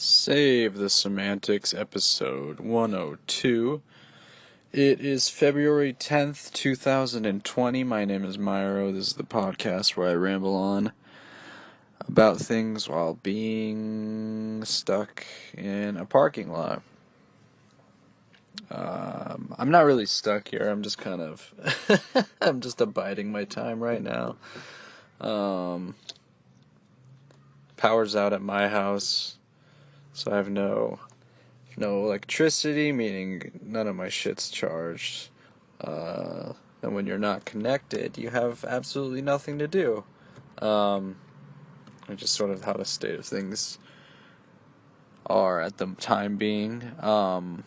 Save the Semantics, episode 102. It is February 10th, 2020. My name is Myro. This is the podcast where I ramble on about things while being stuck in a parking lot. I'm not really stuck here. I'm just kind of... I'm just abiding my time right now. Power's out at my house. So I have no electricity, meaning none of my shit's charged. And when you're not connected, you have absolutely nothing to do. Which is sort of how the state of things are at the time being. I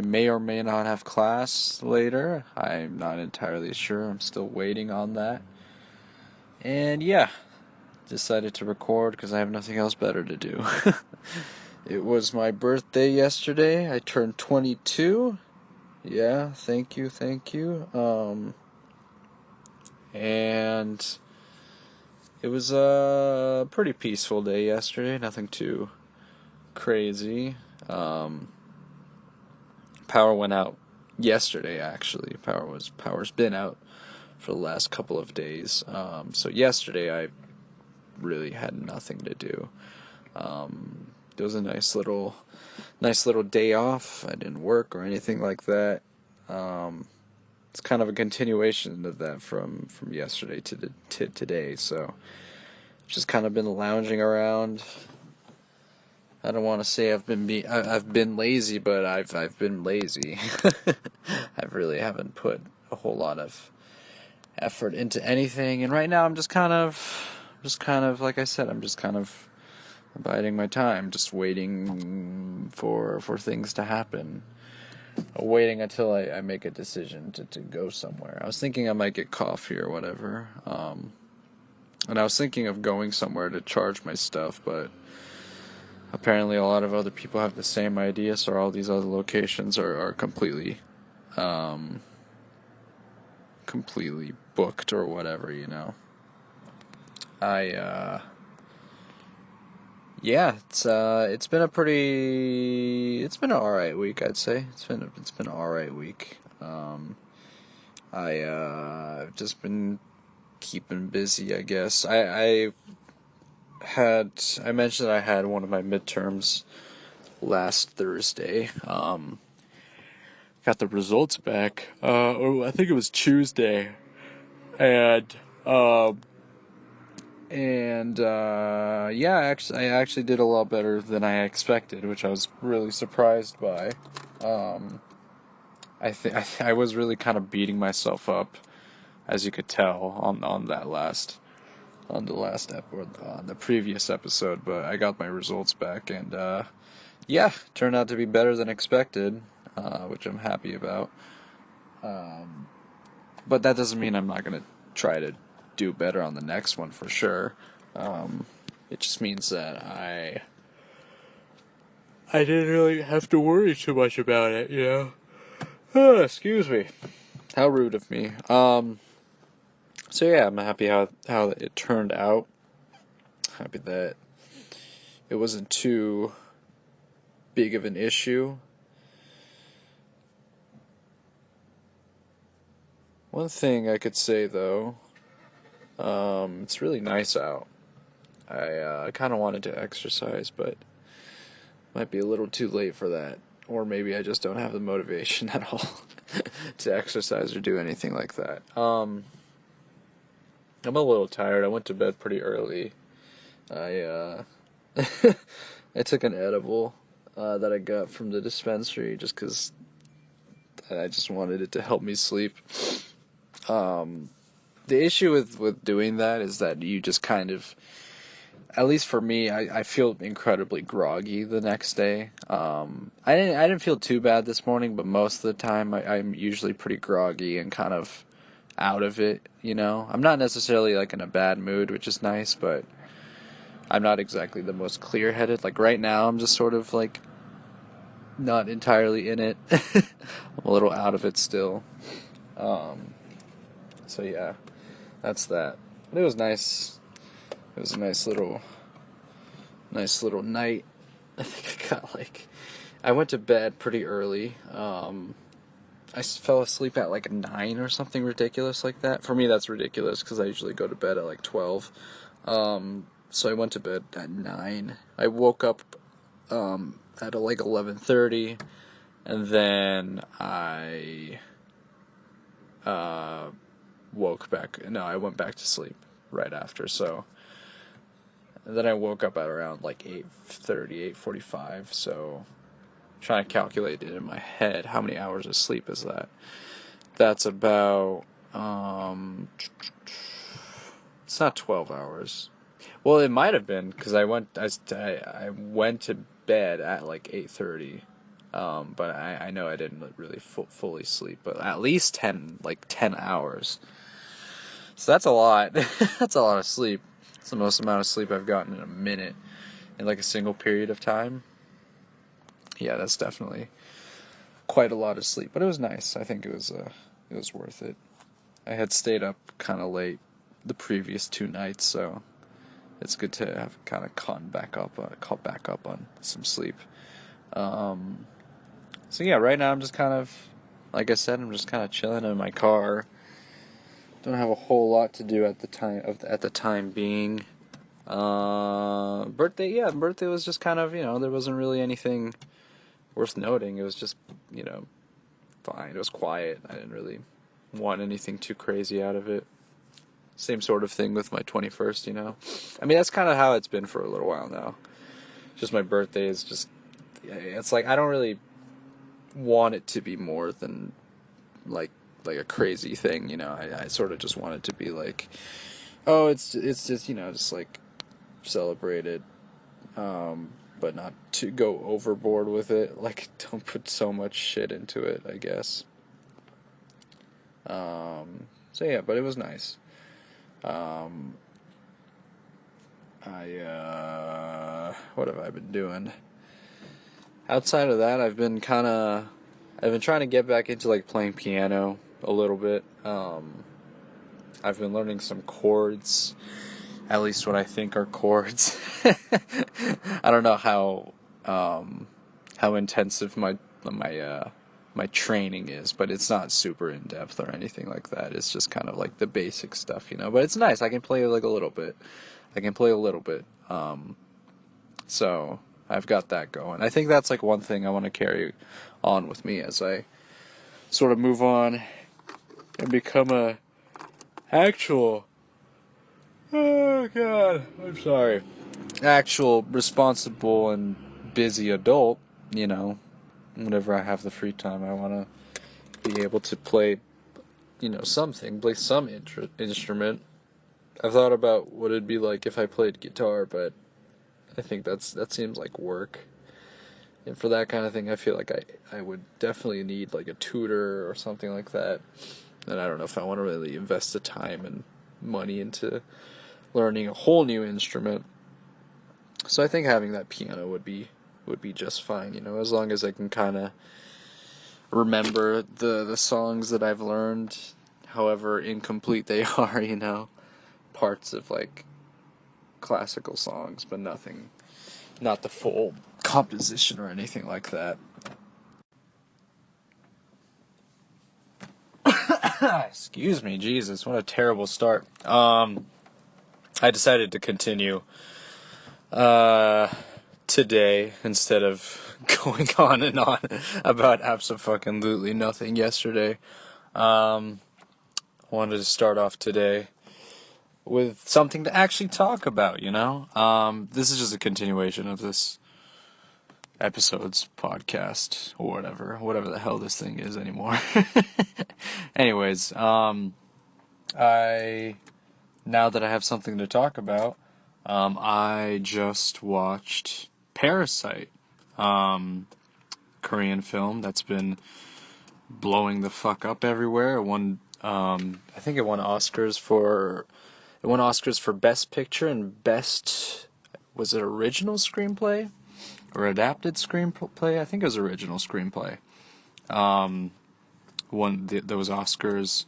may or may not have class later. I'm not entirely sure. I'm still waiting on that. And yeah, decided to record because I have nothing else better to do. It was my birthday yesterday. I turned 22. Yeah, thank you. And it was a pretty peaceful day yesterday. Nothing too crazy. Power went out yesterday, actually. Power's been out for the last couple of days. So yesterday I really had nothing to do. It was a nice little day off. I didn't work or anything like that. It's kind of a continuation of that from yesterday to today. So just kind of been lounging around. I don't want to say I've been lazy, but I've been lazy. I really haven't put a whole lot of effort into anything, and right now I'm just kind of like I said, I'm just kind of biding my time, just waiting for things to happen. Waiting until I make a decision to go somewhere. I was thinking I might get coffee or whatever. And I was thinking of going somewhere to charge my stuff, but apparently a lot of other people have the same idea, so all these other locations are completely booked or whatever, you know. It's been an alright week, I'd say. It's been an alright week. I've just been keeping busy, I guess. I mentioned I had one of my midterms last Thursday. Got the results back, or I think it was Tuesday, and I actually did a lot better than I expected, which I was really surprised by. I was really kind of beating myself up, as you could tell on the previous episode, but I got my results back, and turned out to be better than expected, which I'm happy about. But that doesn't mean I'm not gonna try to do better on the next one for sure. It just means that I didn't really have to worry too much about it, you know. Oh, excuse me. How rude of me. So yeah, I'm happy how it turned out. Happy that it wasn't too big of an issue. One thing I could say though, it's really nice out. I kind of wanted to exercise, but might be a little too late for that. Or maybe I just don't have the motivation at all to exercise or do anything like that. I'm a little tired. I went to bed pretty early. I took an edible that I got from the dispensary just because I just wanted it to help me sleep. The issue with doing that is that you just kind of, at least for me, I feel incredibly groggy the next day. I didn't feel too bad this morning, but most of the time I'm usually pretty groggy and kind of out of it, you know. I'm not necessarily like in a bad mood, which is nice, but I'm not exactly the most clear-headed. Like right now, I'm just sort of like not entirely in it. I'm a little out of it still. So yeah, that's that. But it was nice. It was a nice little nice little night. I think I went to bed pretty early. I fell asleep at like 9 or something ridiculous like that. For me, that's ridiculous because I usually go to bed at like 12. So I went to bed at 9. I woke up at like 11:30, and then I woke back. No, I went back to sleep right after. So and then I woke up at around like 8:30, 8:45. So trying to calculate it in my head, how many hours of sleep is that? That's about it's not 12 hours. Well, it might have been because I went to bed at like 8:30. But I know I didn't really fully sleep, but at least 10 hours. So that's a lot. That's a lot of sleep. It's the most amount of sleep I've gotten in a minute in like a single period of time. Yeah, that's definitely quite a lot of sleep, but it was nice. I think it was worth it. I had stayed up kind of late the previous 2 nights, so it's good to have kind of caught back up on some sleep. So yeah, right now I'm just kind of, like I said, I'm just kind of chilling in my car. Don't have a whole lot to do at the time being. Birthday was just kind of, there wasn't really anything worth noting. It was just, fine. It was quiet. I didn't really want anything too crazy out of it. Same sort of thing with my 21st, I mean, that's kind of how it's been for a little while now. Just my birthday is just, it's like I don't really want it to be more than like a crazy thing. I sort of just want it to be like, oh, it's just, just like celebrated, but not to go overboard with it. Like, don't put so much shit into it, I guess. So yeah, but it was nice. What have I been doing? Outside of that, I've been trying to get back into like playing piano a little bit. I've been learning some chords, at least what I think are chords. I don't know how intensive my training is, but it's not super in depth or anything like that. It's just kind of like the basic stuff, But it's nice. I can play like a little bit. So I've got that going. I think that's like one thing I want to carry on with me as I sort of move on and become a actual, oh god, I'm sorry, actual responsible and busy adult. Whenever I have the free time, I want to be able to play, play some instrument. I've thought about what it'd be like if I played guitar, but I think that seems like work. And for that kind of thing, I feel like I would definitely need like a tutor or something like that. And I don't know if I want to really invest the time and money into learning a whole new instrument. So I think having that piano would be just fine, as long as I can kind of remember the songs that I've learned, however incomplete they are, parts of like classical songs, but not the full composition or anything like that. Excuse me, Jesus, what a terrible start. I decided to continue today instead of going on and on about absolutely nothing yesterday. Wanted to start off today with something to actually talk about, This is just a continuation of this episode's podcast or whatever the hell this thing is anymore. Anyways, now that I have something to talk about, I just watched Parasite, Korean film that's been blowing the fuck up everywhere. I think it won Oscars for Best Picture and was it original screenplay or adapted screenplay? I think it was original screenplay. Won those Oscars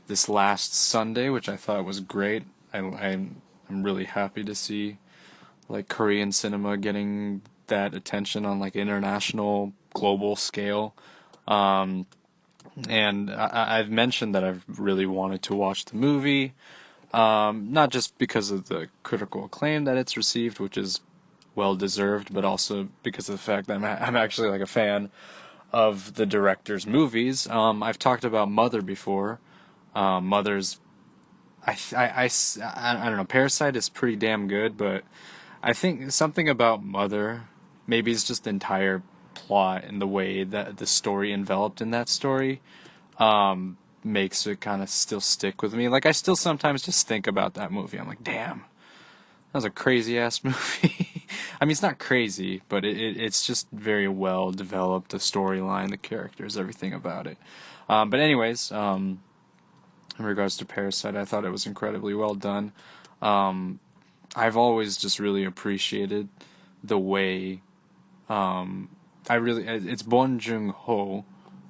this last Sunday, which I thought was great. I'm really happy to see like Korean cinema getting that attention on like international global scale. Um, and I've mentioned that I've really wanted to watch the movie, not just because of the critical acclaim that it's received, which is well deserved, but also because of the fact that I'm actually like a fan of the director's movies. I've talked about Mother before. Mother's I don't know. Parasite is pretty damn good, but I think something about Mother, maybe it's just the entire plot and the way that the story enveloped in that story, makes it kind of still stick with me. Like I still sometimes just think about that movie. I'm like, damn, that was a crazy ass movie. I mean, it's not crazy, but it's just very well developed. The storyline, the characters, everything about it. But anyways, in regards to Parasite, I thought it was incredibly well done. Um, I've always just really appreciated the way it's Bong Joon-ho,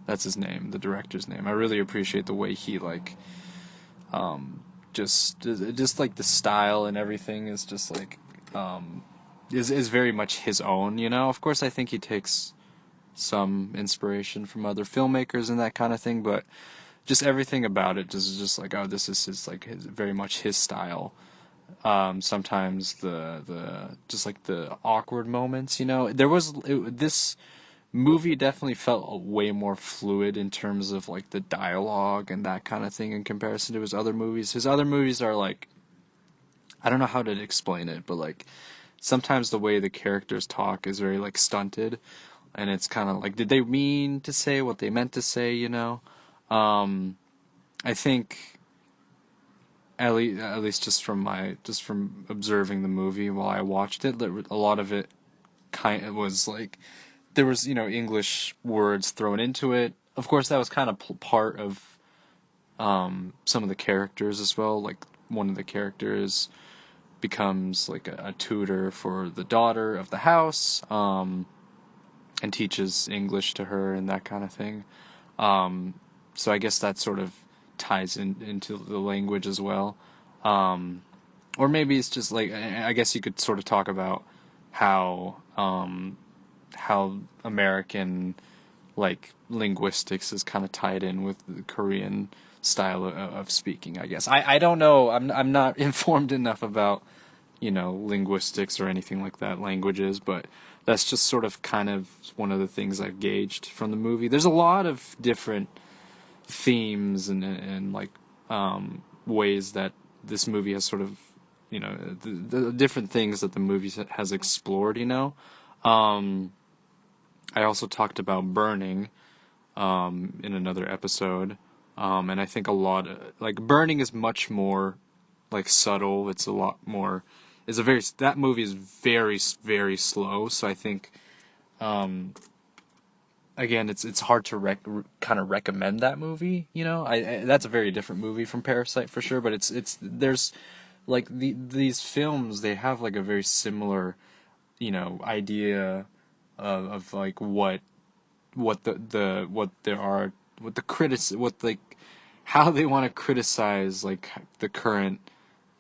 that's his name, the director's name. I really appreciate the way he like just like the style and everything is just like is very much his own, you know. Of course, I think he takes some inspiration from other filmmakers and that kind of thing, but just everything about it just like, oh, this is his like his, very much his style. Sometimes the just like the awkward moments, you know, this movie definitely felt way more fluid in terms of like the dialogue and that kind of thing in comparison to his other movies. His other movies are like, I don't know how to explain it, but like sometimes the way the characters talk is very like stunted, and it's kind of like, did they mean to say what they meant to say, you know? I think at least just from observing the movie while I watched it, a lot of it kind of was like there was, you know, English words thrown into it. Of course, that was kind of part of some of the characters as well. Like one of the characters becomes like a tutor for the daughter of the house, and teaches English to her and that kind of thing. So I guess that sort of ties into the language as well. Or maybe it's just like, I guess you could sort of talk about how how American like linguistics is kind of tied in with the Korean style of speaking. I guess I don't know. I'm not informed enough about, you know, linguistics or anything like that, languages, but that's just sort of kind of one of the things I've gauged from the movie. There's a lot of different themes and like ways that this movie has sort of, you know, the different things that the movie has explored, you know. I also talked about Burning in another episode, and I think a lot of, like, Burning is much more like subtle. It's a lot more. It's a very that movie is very very slow. So I think again it's hard to kind of recommend that movie. You know, that's a very different movie from Parasite for sure. But it's there's like these films, they have like a very similar, you know, idea of like what the what there are what the what like how they want to criticize like the current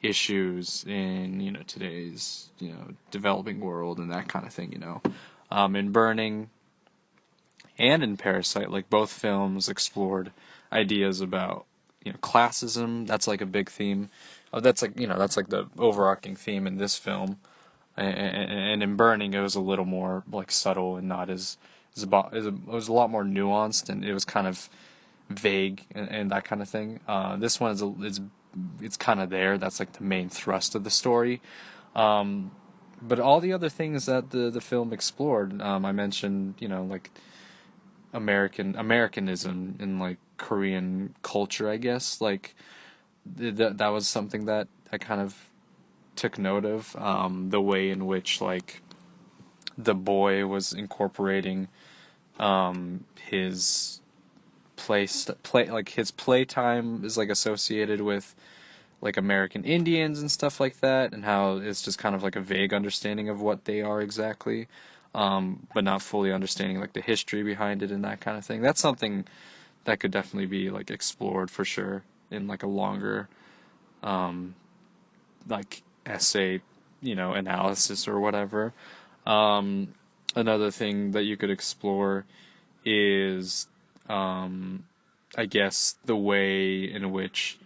issues in, you know, today's, you know, developing world and that kind of thing, you know. In Burning and in Parasite, like both films explored ideas about, you know, classism. That's like a big theme. That's like, you know, that's like the overarching theme in this film. And in Burning, it was a little more like subtle and not as it was a lot more nuanced, and it was kind of vague and that kind of thing. This one it's kind of there. That's like the main thrust of the story. But all the other things that the film explored, I mentioned, you know, like Americanism in like Korean culture, I guess. Like that was something that I kind of took note of. The way in which like the boy was incorporating his play like his playtime is like associated with like American Indians and stuff like that, and how it's just kind of like a vague understanding of what they are exactly, but not fully understanding like the history behind it and that kind of thing. That's something that could definitely be like explored for sure in like a longer like essay, analysis or whatever. Um, Another thing that you could explore is, I guess, the way in which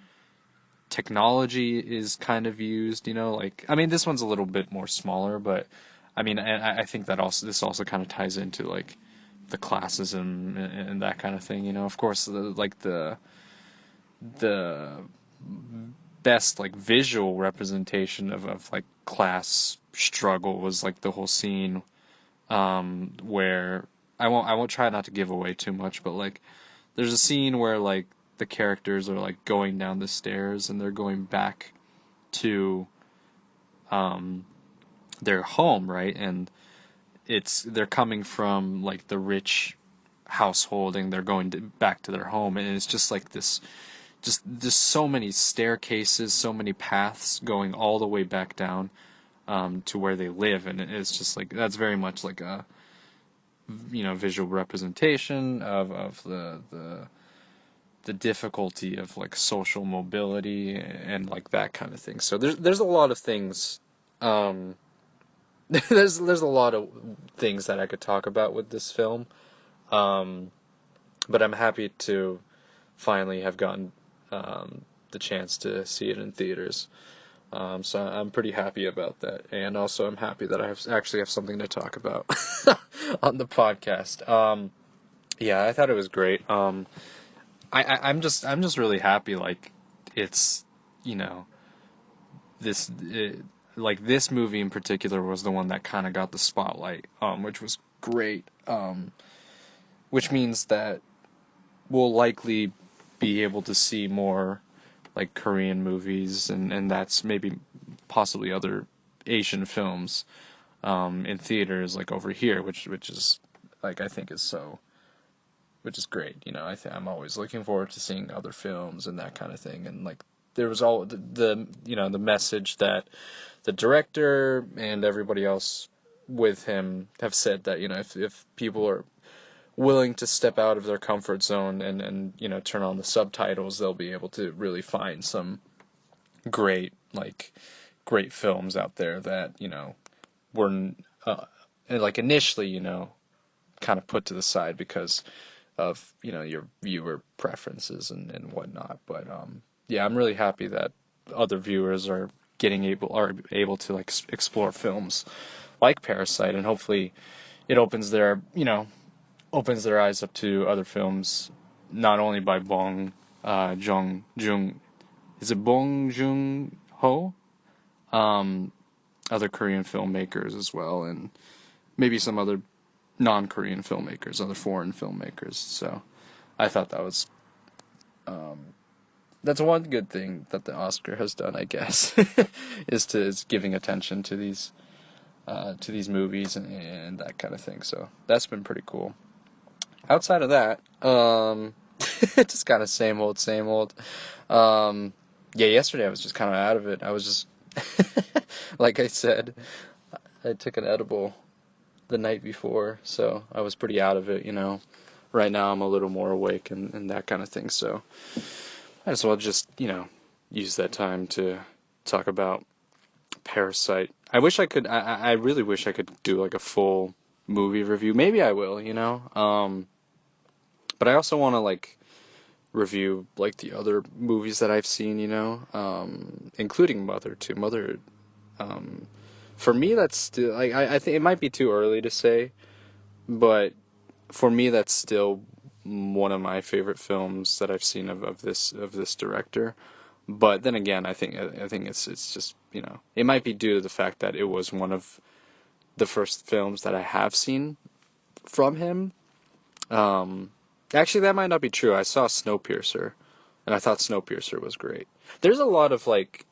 technology is kind of used. Like, I mean, this one's a little bit more smaller, but I mean, and I think that this also kind of ties into like the classism and that kind of thing. Of course, the best like visual representation of like class struggle was like the whole scene, where I won't try not to give away too much, but like there's a scene where like the characters are like going down the stairs and they're going back to their home, right? And they're coming from like the rich household and they're going back to their home, and it's just like this, just so many staircases, so many paths going all the way back down, to where they live, and it's just like that's very much like a visual representation of the difficulty of like social mobility and like that kind of thing. So there's a lot of things. There's a lot of things that I could talk about with this film, but I'm happy to finally have gotten the chance to see it in theaters. So I'm pretty happy about that, and also I'm happy that actually have something to talk about on the podcast. Yeah, I thought it was great. I'm just really happy. Like, it's you know this like this movie in particular was the one that kind of got the spotlight, which was great. Which means that we'll likely be able to see more like Korean movies, and that's maybe possibly other Asian films, in theaters like over here, which is like I think is so, which is great. I'm always looking forward to seeing other films and that kind of thing. And like there was all the message that the director and everybody else with him have said that if people are willing to step out of their comfort zone and turn on the subtitles, they'll be able to really find some great great films out there that were like initially kind of put to the side because of your viewer preferences and whatnot. But yeah, I'm really happy that other viewers are able to like explore films like Parasite, and hopefully it opens their eyes up to other films, not only by Jung Jung, is it Bong Joon Ho, other Korean filmmakers as well, and maybe some other non-Korean filmmakers, other foreign filmmakers. So I thought that's one good thing that the Oscar has done, I guess, is giving attention to these movies and that kind of thing. So that's been pretty cool. Outside of that, just kind of same old, same old. Yeah, yesterday I was just kind of out of it. I was just, like I said, I took an edible the night before, so I was pretty out of it. Right now I'm a little more awake and that kind of thing. So I as well just use that time to talk about Parasite. I really wish I could do like a full movie review. Maybe I will. But I also want to like review like the other movies that I've seen, including Mother too. Mother, for me that's still like I think it might be too early to say, but for me that's still one of my favorite films that I've seen of this director. But then again, I think it's just it might be due to the fact that it was one of the first films that I have seen from him. Actually, that might not be true. I saw Snowpiercer, and I thought Snowpiercer was great. There's a lot of like,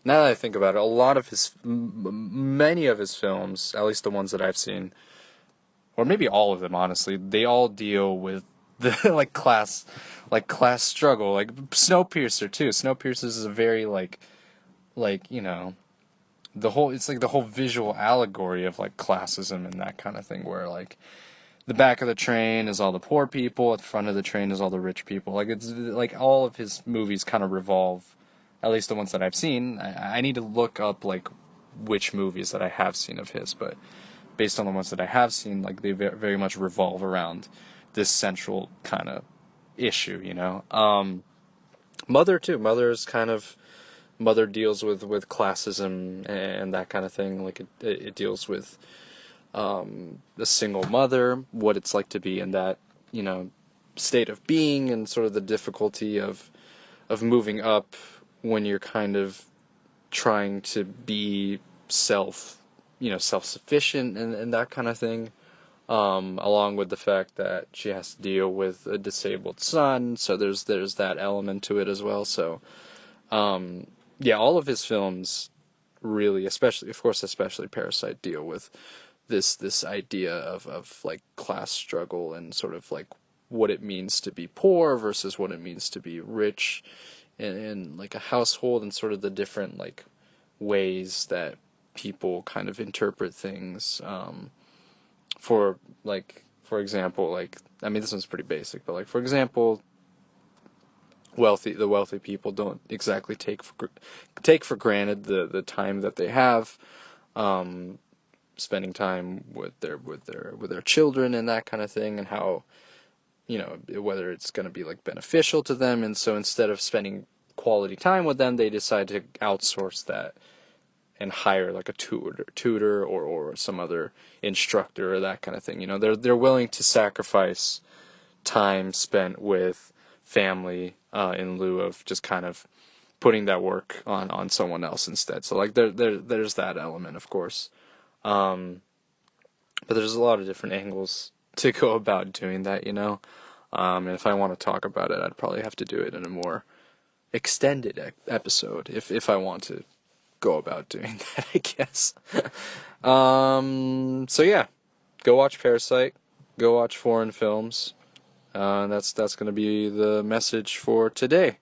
now that I think about it, a lot of many of his films, at least the ones that I've seen, or maybe all of them, honestly, they all deal with the class struggle. Like Snowpiercer too. Snowpiercer is a very it's like the whole visual allegory of like classism and that kind of thing, where like the back of the train is all the poor people, at the front of the train is all the rich people. Like it's like all of his movies kind of revolve, at least the ones that I've seen. I need to look up like which movies that I have seen of his, but based on the ones that I have seen, like, they very much revolve around this central kind of issue, you know. Mother too. Mother deals with classism and that kind of thing. Like, it deals with a single mother, what it's like to be in that, you know, state of being, and sort of the difficulty of moving up when you're kind of trying to be self-sufficient and that kind of thing. Along with the fact that she has to deal with a disabled son, so there's that element to it as well. So, yeah, all of his films really, especially Parasite, deal with this idea of like class struggle and sort of like what it means to be poor versus what it means to be rich in like a household, and sort of the different like ways that people kind of interpret things. For example, like, I mean, this one's pretty basic, but like, for example, the wealthy people don't exactly take for granted the time that they have, spending time with their children and that kind of thing, and how, you know, whether it's going to be like beneficial to them. And so instead of spending quality time with them, they decide to outsource that and hire like a tutor or some other instructor or that kind of thing. You know, they're willing to sacrifice time spent with family in lieu of just kind of putting that work on someone else instead. So like there's that element, of course. But there's a lot of different angles to go about doing that, you know. And if I want to talk about it, I'd probably have to do it in a more extended episode if I want to go about doing that, I guess. So yeah, go watch Parasite. Go watch foreign films. That's going to be the message for today.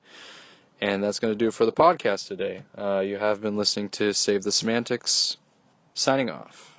And that's going to do it for the podcast today. You have been listening to Save the Semantics. Signing off.